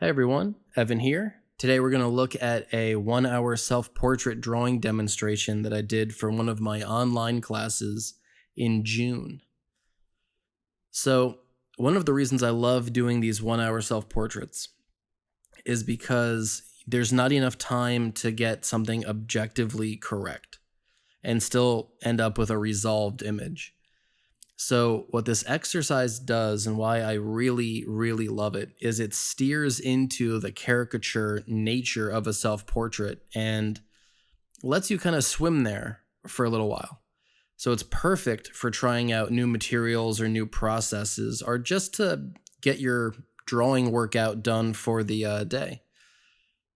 Hey everyone, Evan here. Today we're going to look at a 1 hour self-portrait drawing demonstration that I did for one of my online classes in June. So, one of the reasons I love doing these 1 hour self-portraits is because there's not enough time to get something objectively correct and still end up with a resolved image. So what this exercise does and why I really, really love it is it steers into the caricature nature of a self-portrait and lets you kind of swim there for a little while. So it's perfect for trying out new materials or new processes or just to get your drawing workout done for the day.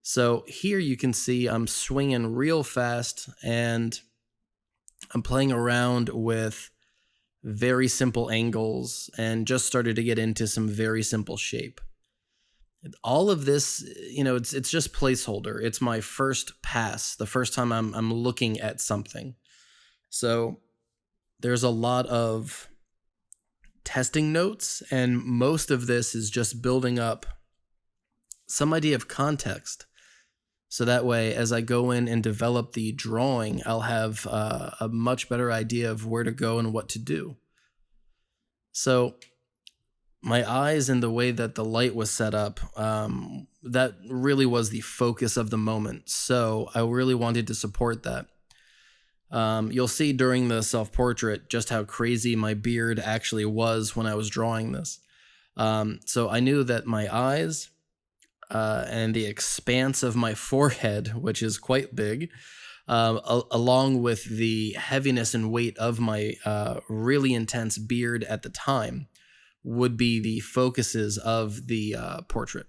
So here you can see I'm swinging real fast and I'm playing around with very simple angles and just started to get into some very simple shape. All of this, it's just placeholder. It's my first pass, the first time I'm looking at something. So there's a lot of testing notes, and most of this is just building up some idea of context. So that way, as I go in and develop the drawing, I'll have a much better idea of where to go and what to do. So my eyes and the way that the light was set up, that really was the focus of the moment. So I really wanted to support that. You'll see during the self-portrait just how crazy my beard actually was when I was drawing this. So I knew that my eyes and the expanse of my forehead, which is quite big, along with the heaviness and weight of my really intense beard at the time, would be the focuses of the portrait.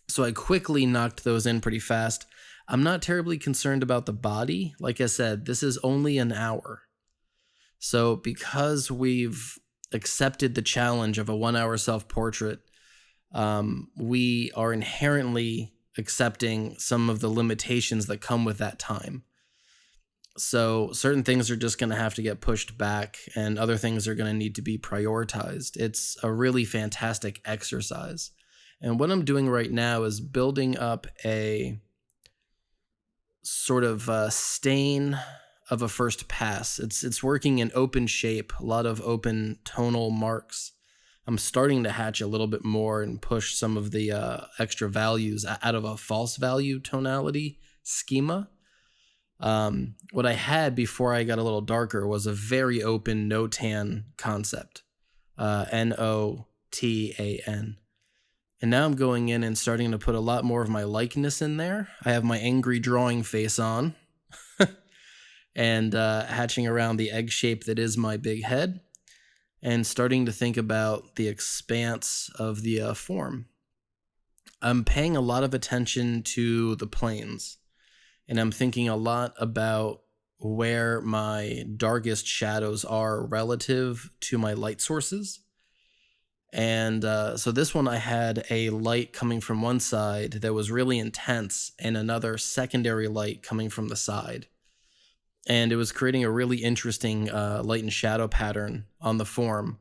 So I quickly knocked those in pretty fast. I'm not terribly concerned about the body. Like I said, this is only an hour. So because we've accepted the challenge of a 1 hour self-portrait, we are inherently accepting some of the limitations that come with that time. So certain things are just going to have to get pushed back and other things are going to need to be prioritized. It's a really fantastic exercise. And what I'm doing right now is building up a sort of stain of a first pass. It's working in open shape, a lot of open tonal marks. I'm starting to hatch a little bit more and push some of the extra values out of a false value tonality schema. What I had before I got a little darker was a very open no-tan concept, Notan. And now I'm going in and starting to put a lot more of my likeness in there. I have my angry drawing face on and hatching around the egg shape that is my big head, and starting to think about the expanse of the form. I'm paying a lot of attention to the planes, and I'm thinking a lot about where my darkest shadows are relative to my light sources. And so this one I had a light coming from one side that was really intense and another secondary light coming from the side. And it was creating a really interesting light and shadow pattern on the form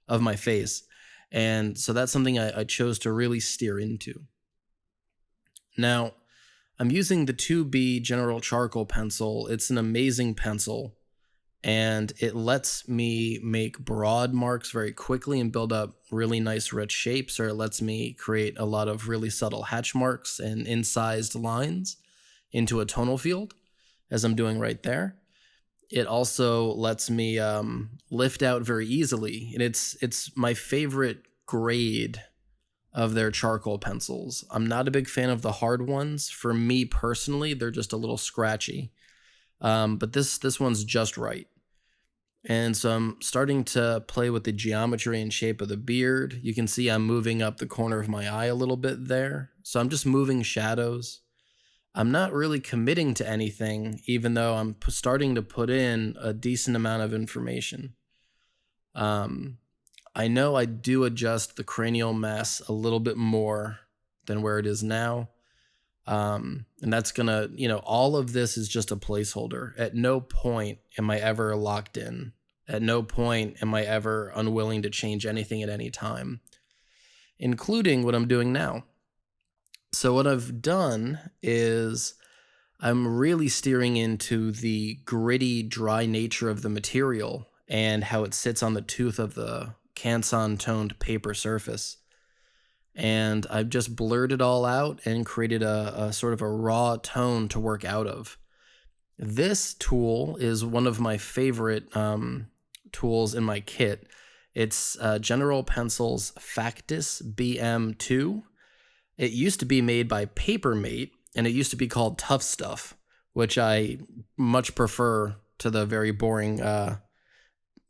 of my face. And so that's something I chose to really steer into. Now, I'm using the 2B General Charcoal pencil. It's an amazing pencil, and it lets me make broad marks very quickly and build up really nice rich shapes, or it lets me create a lot of really subtle hatch marks and incised lines into a tonal field, as I'm doing right there. It also lets me lift out very easily, and it's my favorite grade of their charcoal pencils. I'm not a big fan of the hard ones. For me personally, they're just a little scratchy, but this one's just right. And so I'm starting to play with the geometry and shape of the beard. You can see I'm moving up the corner of my eye a little bit there. So I'm just moving shadows. I'm not really committing to anything, even though I'm starting to put in a decent amount of information. I know I do adjust the cranial mass a little bit more than where it is now. And that's gonna, all of this is just a placeholder. At no point am I ever locked in. At no point am I ever unwilling to change anything at any time, including what I'm doing now. So what I've done is I'm really steering into the gritty, dry nature of the material and how it sits on the tooth of the Canson toned paper surface. And I've just blurred it all out and created a sort of a raw tone to work out of. This tool is one of my favorite tools in my kit. It's General Pencil's Factus BM2. It used to be made by Papermate, and it used to be called Tough Stuff, which I much prefer to the very boring, Factus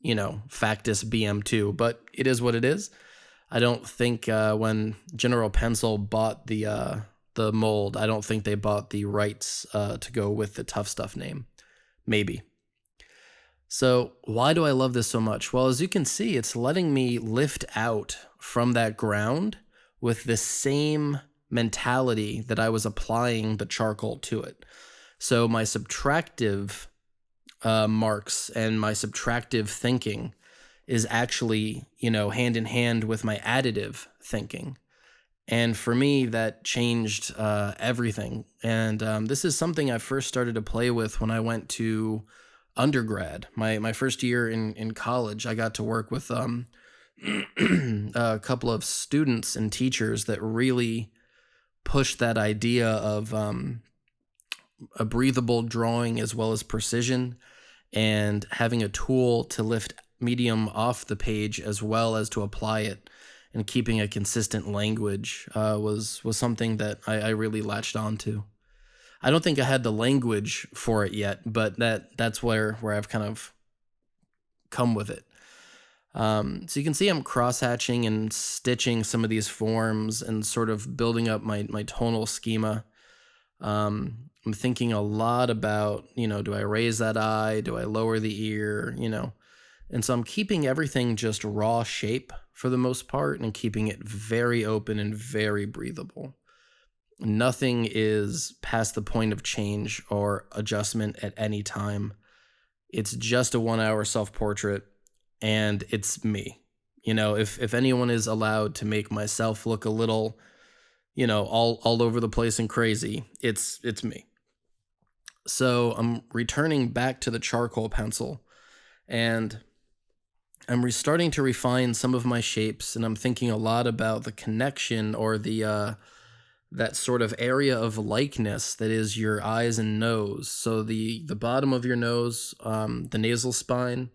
BM2, but it is what it is. I don't think when General Pencil bought the mold, I don't think they bought the rights to go with the Tough Stuff name. Maybe. So why do I love this so much? Well, as you can see, it's letting me lift out from that ground with the same mentality that I was applying the charcoal to it. So my subtractive marks and my subtractive thinking is actually, hand in hand with my additive thinking. And for me, that changed everything. And this is something I first started to play with when I went to undergrad. My first year in college, I got to work with a couple of students and teachers that really pushed that idea of a breathable drawing as well as precision, and having a tool to lift medium off the page as well as to apply it, and keeping a consistent language was something that I really latched onto. I don't think I had the language for it yet, but that's where I've kind of come with it. So you can see I'm cross-hatching and stitching some of these forms and sort of building up my tonal schema. I'm thinking a lot about, do I raise that eye? Do I lower the ear? And so I'm keeping everything just raw shape for the most part and keeping it very open and very breathable. Nothing is past the point of change or adjustment at any time. It's just a 1 hour self-portrait, and it's me. If anyone is allowed to make myself look a little, all over the place and crazy, it's me. So I'm returning back to the charcoal pencil, and I'm starting to refine some of my shapes, and I'm thinking a lot about the connection or the that sort of area of likeness that is your eyes and nose. So the bottom of your nose, the nasal spine,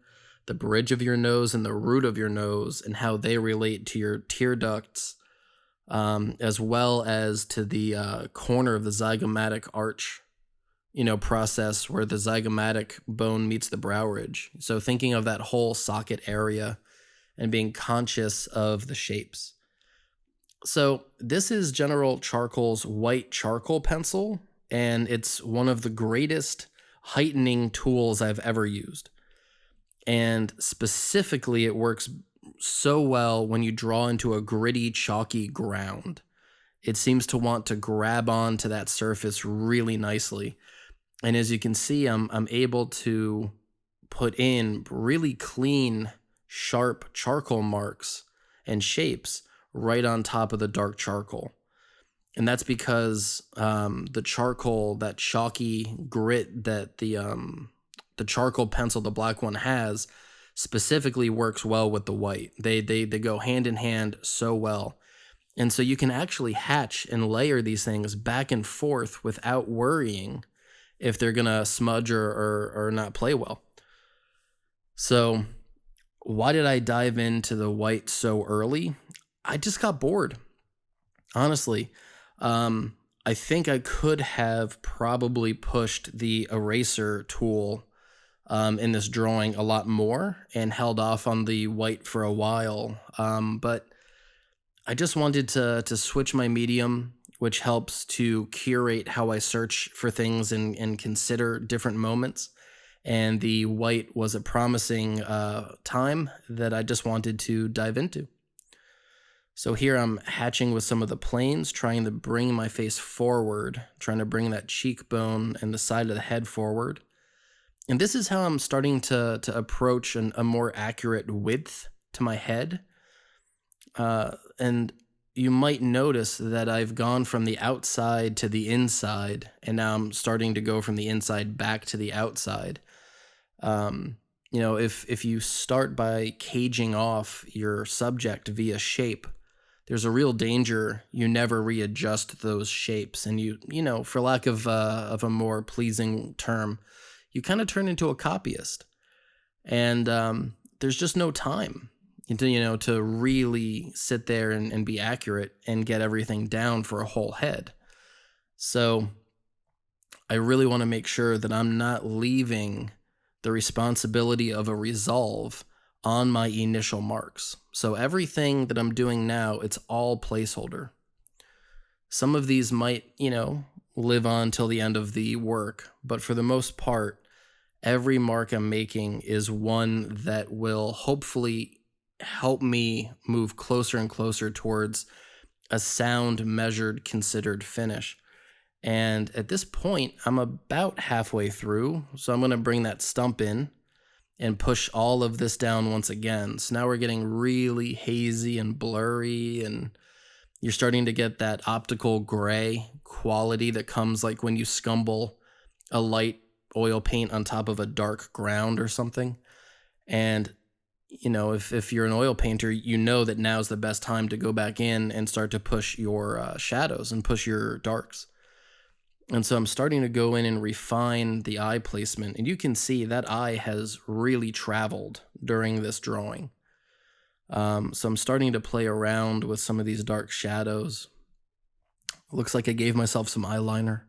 the bridge of your nose, and the root of your nose, and how they relate to your tear ducts, as well as to the corner of the zygomatic arch, process where the zygomatic bone meets the brow ridge. So thinking of that whole socket area and being conscious of the shapes. So this is General Charcoal's white charcoal pencil, and it's one of the greatest heightening tools I've ever used. And specifically, it works so well when you draw into a gritty, chalky ground. It seems to want to grab onto that surface really nicely. And as you can see, I'm able to put in really clean, sharp charcoal marks and shapes right on top of the dark charcoal. And that's because the charcoal, that chalky grit that the charcoal pencil, the black one, has, specifically works well with the white. They go hand in hand so well. And so you can actually hatch and layer these things back and forth without worrying if they're gonna smudge or not play well. So why did I dive into the white so early? I just got bored, honestly. I think I could have probably pushed the eraser tool in this drawing a lot more and held off on the white for a while. But I just wanted to switch my medium, which helps to curate how I search for things and consider different moments. And the white was a promising time that I just wanted to dive into. So here I'm hatching with some of the planes, trying to bring my face forward, trying to bring that cheekbone and the side of the head forward. And this is how I'm starting to approach a more accurate width to my head. And, you might notice that I've gone from the outside to the inside, and now I'm starting to go from the inside back to the outside. If you start by caging off your subject via shape, there's a real danger you never readjust those shapes, and for lack of a more pleasing term, you kind of turn into a copyist, and there's just no time to really sit there and be accurate and get everything down for a whole head. So I really want to make sure that I'm not leaving the responsibility of a resolve on my initial marks. So everything that I'm doing now, it's all placeholder. Some of these might, live on till the end of the work, but for the most part, every mark I'm making is one that will hopefully help me move closer and closer towards a sound, measured, considered finish. And at this point, I'm about halfway through, so I'm going to bring that stump in and push all of this down once again. So now we're getting really hazy and blurry, and you're starting to get that optical gray quality that comes like when you scumble a light oil paint on top of a dark ground or something. And if you're an oil painter, you know that now's the best time to go back in and start to push your shadows and push your darks. And so I'm starting to go in and refine the eye placement, and you can see that eye has really traveled during this drawing. So I'm starting to play around with some of these dark shadows. Looks like I gave myself some eyeliner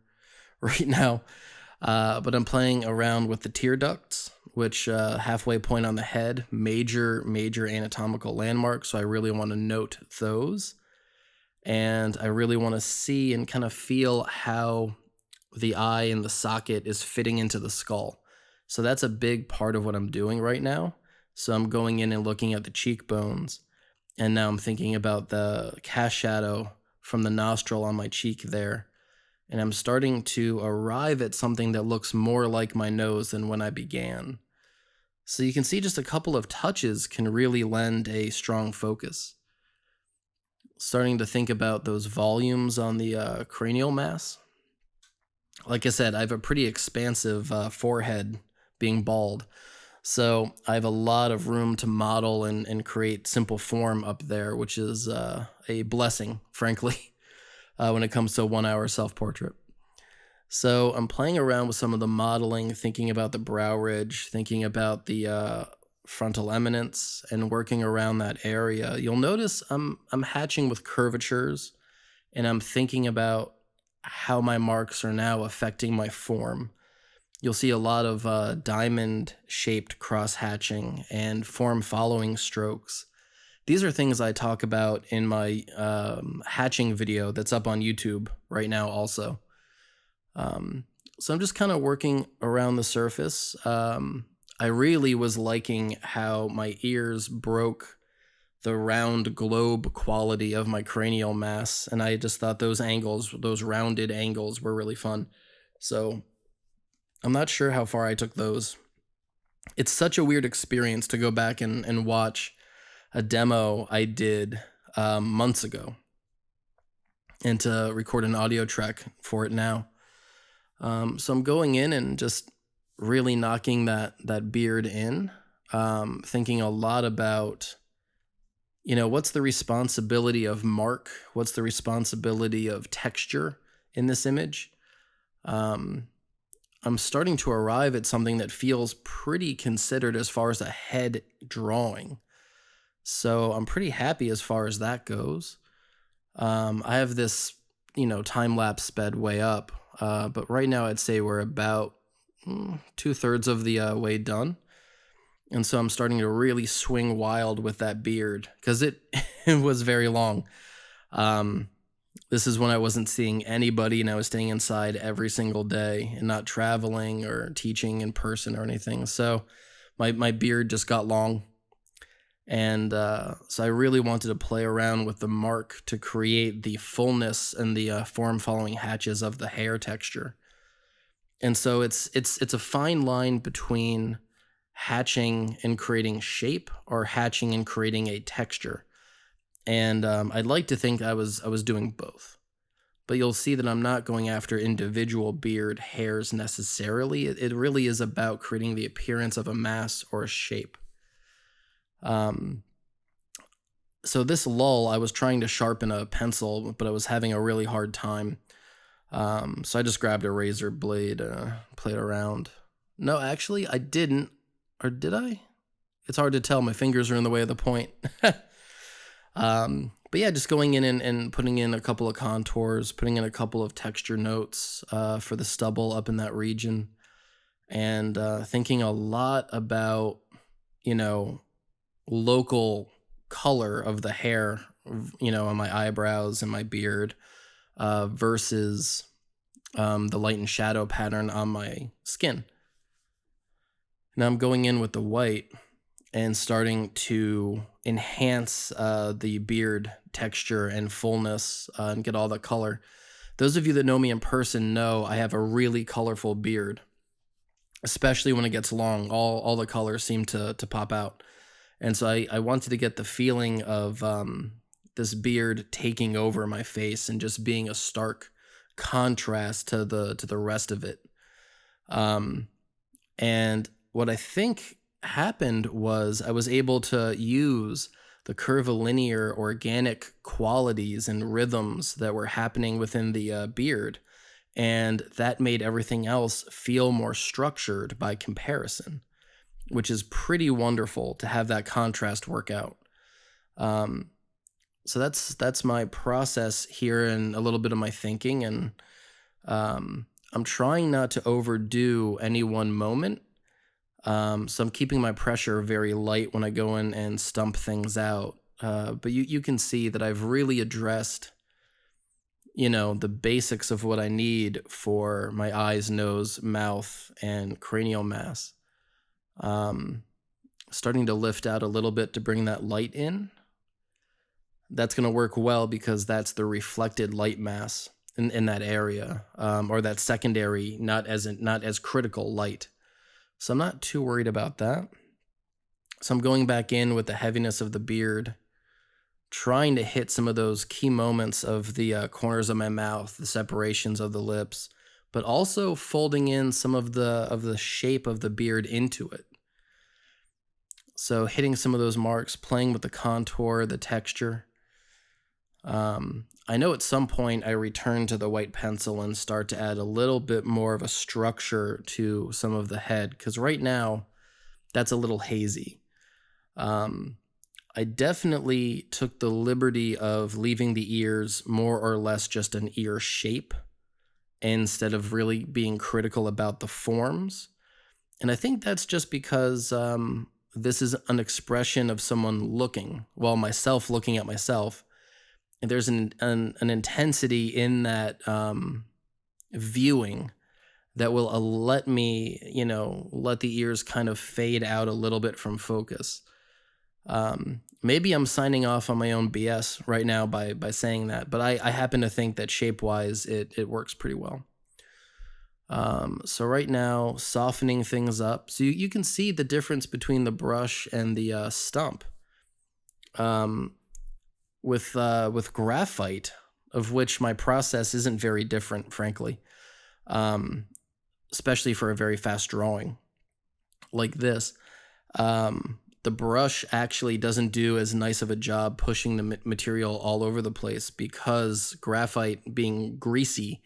right now, but I'm playing around with the tear ducts, which halfway point on the head, major anatomical landmarks. So I really want to note those, and I really want to see and kind of feel how the eye and the socket is fitting into the skull. So that's a big part of what I'm doing right now. So I'm going in and looking at the cheekbones, and now I'm thinking about the cast shadow from the nostril on my cheek there. And I'm starting to arrive at something that looks more like my nose than when I began. So you can see just a couple of touches can really lend a strong focus. Starting to think about those volumes on the cranial mass. Like I said, I have a pretty expansive forehead being bald. So I have a lot of room to model and create simple form up there, which is a blessing, frankly, when it comes to a 1 hour self-portrait. So I'm playing around with some of the modeling, thinking about the brow ridge, thinking about the frontal eminence, and working around that area. You'll notice I'm hatching with curvatures, and I'm thinking about how my marks are now affecting my form. You'll see a lot of diamond-shaped cross-hatching and form-following strokes. These are things I talk about in my hatching video that's up on YouTube right now also. So I'm just kind of working around the surface. I really was liking how my ears broke the round globe quality of my cranial mass, and I just thought those angles, those rounded angles, were really fun. So I'm not sure how far I took those. It's such a weird experience to go back and watch a demo I did months ago and to record an audio track for it now. So I'm going in and just really knocking that beard in, thinking a lot about, what's the responsibility of mark? What's the responsibility of texture in this image? I'm starting to arrive at something that feels pretty considered as far as a head drawing. So I'm pretty happy as far as that goes. I have this, time-lapse sped way up, but right now I'd say we're about 2/3 of the way done. And so I'm starting to really swing wild with that beard because it was very long. This is when I wasn't seeing anybody and I was staying inside every single day and not traveling or teaching in person or anything. So my beard just got long. And so I really wanted to play around with the mark to create the fullness and the form-following hatches of the hair texture. And so it's a fine line between hatching and creating shape or hatching and creating a texture. And I'd like to think I was doing both. But you'll see that I'm not going after individual beard hairs necessarily. It really is about creating the appearance of a mass or a shape. So this lull, I was trying to sharpen a pencil, but I was having a really hard time. So I just grabbed a razor blade, played around. No, actually, I didn't. Or did I? It's hard to tell. My fingers are in the way of the point. But yeah, just going in and putting in a couple of contours, putting in a couple of texture notes for the stubble up in that region, and thinking a lot about, local color of the hair, on my eyebrows and my beard versus the light and shadow pattern on my skin. Now I'm going in with the white and starting to enhance the beard texture and fullness and get all the color. Those of you that know me in person know I have a really colorful beard, especially when it gets long. All the colors seem to pop out. And so I wanted to get the feeling of this beard taking over my face and just being a stark contrast to the rest of it. And what I think happened was I was able to use the curvilinear organic qualities and rhythms that were happening within the beard, and that made everything else feel more structured by comparison, which is pretty wonderful to have that contrast work out. So that's my process here and a little bit of my thinking, and I'm trying not to overdo any one moment. So I'm keeping my pressure very light when I go in and stump things out. But you can see that I've really addressed, the basics of what I need for my eyes, nose, mouth, and cranial mass. Starting to lift out a little bit to bring that light in. That's going to work well because that's the reflected light mass in that area, or that secondary, not as critical light. So I'm not too worried about that. So I'm going back in with the heaviness of the beard, trying to hit some of those key moments of the corners of my mouth, the separations of the lips, but also folding in some of the shape of the beard into it. So hitting some of those marks, playing with the contour, the texture. I know at some point I return to the white pencil and start to add a little bit more of a structure to some of the head, because right now that's a little hazy. I definitely took the liberty of leaving the ears more or less just an ear shape instead of really being critical about the forms. And I think that's just because this is an expression of someone looking, well, myself looking at myself. And there's an intensity in that viewing that will let me, let the ears kind of fade out a little bit from focus. Maybe I'm signing off on my own BS right now by saying that, but I happen to think that shape-wise it works pretty well. So right now, softening things up. So you can see the difference between the brush and the stump. With graphite, of which my process isn't very different, frankly, especially for a very fast drawing like this. The brush actually doesn't do as nice of a job pushing the material all over the place because graphite, being greasy,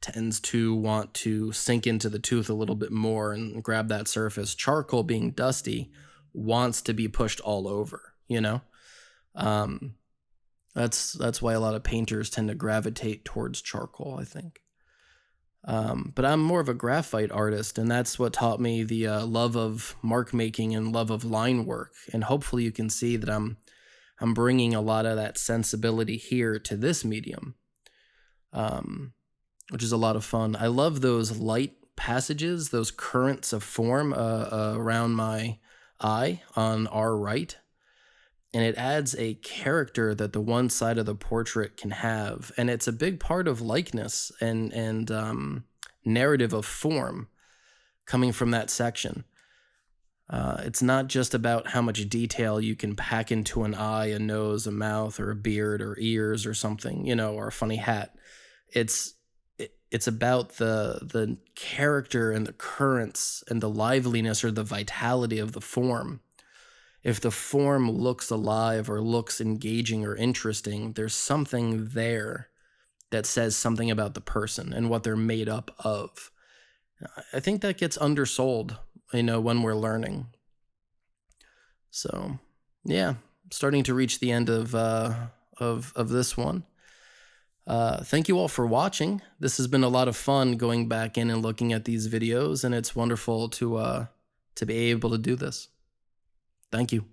tends to want to sink into the tooth a little bit more and grab that surface. Charcoal, being dusty, wants to be pushed all over, That's why a lot of painters tend to gravitate towards charcoal, I think. But I'm more of a graphite artist, and that's what taught me the love of mark making and love of line work. And hopefully you can see that I'm bringing a lot of that sensibility here to this medium, which is a lot of fun. I love those light passages, those currents of form around my eye on our right. And it adds a character that the one side of the portrait can have. And it's a big part of likeness and narrative of form coming from that section. It's not just about how much detail you can pack into an eye, a nose, a mouth, or a beard, or ears, or something, or a funny hat. It's about the character and the currents and the liveliness or the vitality of the form. If the form looks alive or looks engaging or interesting, there's something there that says something about the person and what they're made up of. I think that gets undersold, when we're learning. So, yeah, starting to reach the end of this one. Thank you all for watching. This has been a lot of fun going back in and looking at these videos, and it's wonderful to be able to do this. Thank you.